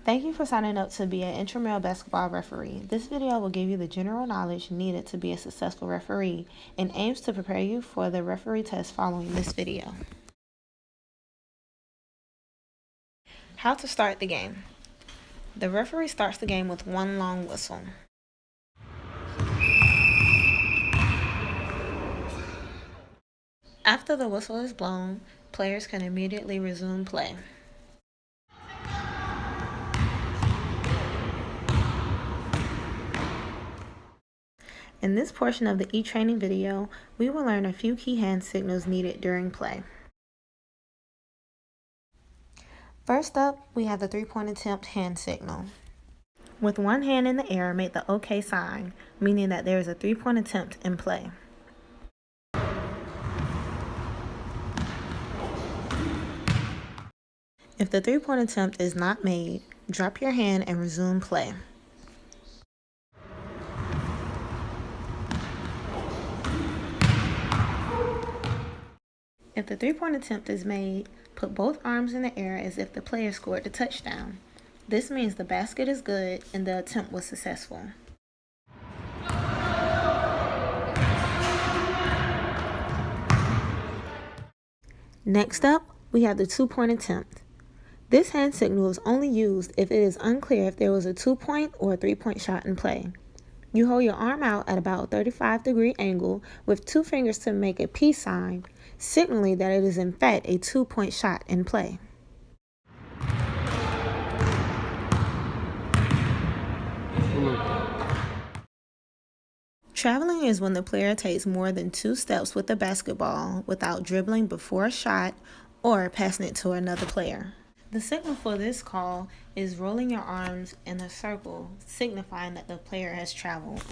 Thank you for signing up to be an intramural basketball referee. This video will give you the general knowledge needed to be a successful referee and aims to prepare you for the referee test following this video. How to start the game. The referee starts the game with one long whistle. After the whistle is blown, players can immediately resume play. In this portion of the e-training video, we will learn a few key hand signals needed during play. First up, we have the three-point attempt hand signal. With one hand in the air, make the OK sign, meaning that there is a three-point attempt in play. If the three-point attempt is not made, drop your hand and resume play. If the three-point attempt is made, put both arms in the air as if the player scored the touchdown. This means the basket is good and the attempt was successful. Next up, we have the two-point attempt. This hand signal is only used if it is unclear if there was a two-point or a three-point shot in play. You hold your arm out at about a 35-degree angle with two fingers to make a peace sign, signaling that it is in fact a two-point shot in play. Traveling is when the player takes more than 2 steps with the basketball without dribbling before a shot or passing it to another player. The signal for this call is rolling your arms in a circle, signifying that the player has traveled.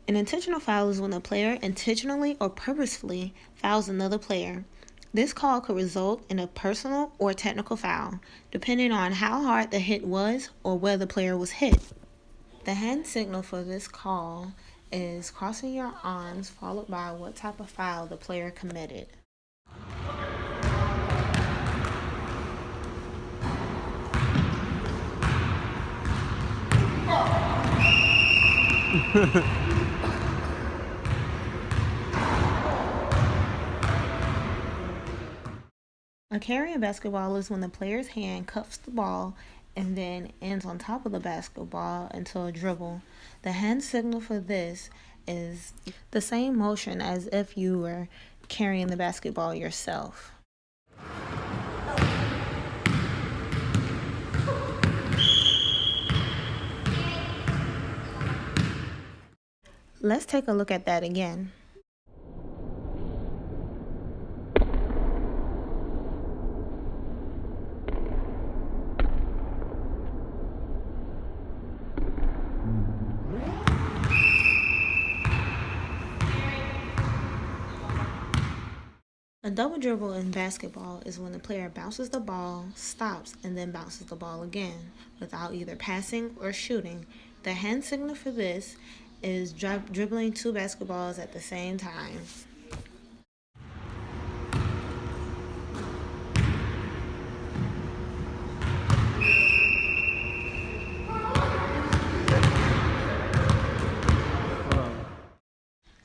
An intentional foul is when the player intentionally or purposefully fouls another player. This call could result in a personal or technical foul, depending on how hard the hit was or where the player was hit. The hand signal for this call is crossing your arms followed by what type of foul the player committed. A carrying basketball is when the player's hand cuffs the ball and then ends on top of the basketball until a dribble. The hand signal for this is the same motion as if you were carrying the basketball yourself. Let's take a look at that again. A double dribble in basketball is when the player bounces the ball, stops, and then bounces the ball again without either passing or shooting. The hand signal for this is dribbling 2 basketballs at the same time.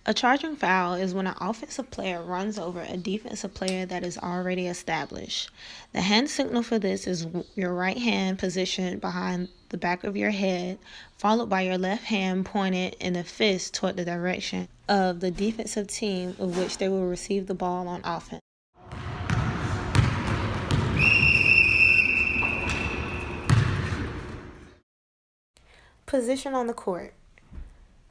A charging foul is when an offensive player runs over a defensive player that is already established. The hand signal for this is your right hand positioned behind the back of your head, followed by your left hand pointed in a fist toward the direction of the defensive team of which they will receive the ball on offense. Position on the court.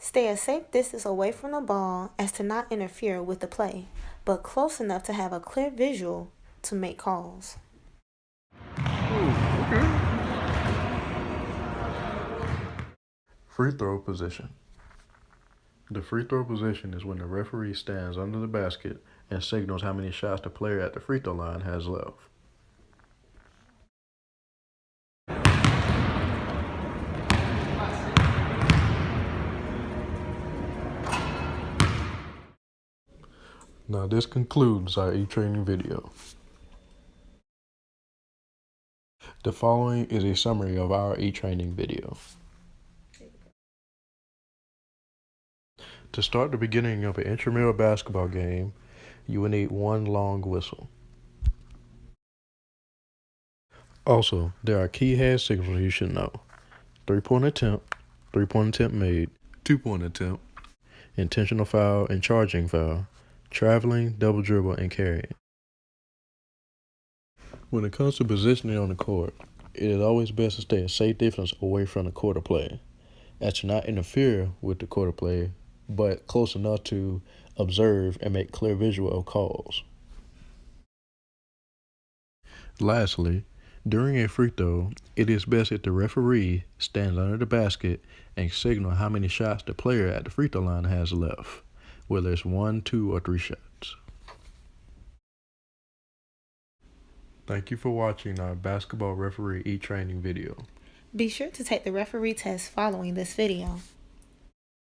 Stay a safe distance away from the ball as to not interfere with the play, but close enough to have a clear visual to make calls. Okay. Free throw position. The free throw position is when the referee stands under the basket and signals how many shots the player at the free throw line has left. Now this concludes our e-training video. The following is a summary of our e-training video. To start the beginning of an intramural basketball game, you will need one long whistle. Also, there are key hand signals you should know. 3-point attempt, 3-point attempt made, 2-point attempt, intentional foul and charging foul, traveling, double dribble, and carrying. When it comes to positioning on the court, it is always best to stay a safe distance away from the quarter player, as to not interfere with the quarter player, but close enough to observe and make clear visual of calls. Lastly, during a free throw, it is best if the referee stands under the basket and signal how many shots the player at the free throw line has left, whether it's 1, 2, or 3 shots. Thank you for watching our basketball referee e-training video. Be sure to take the referee test following this video.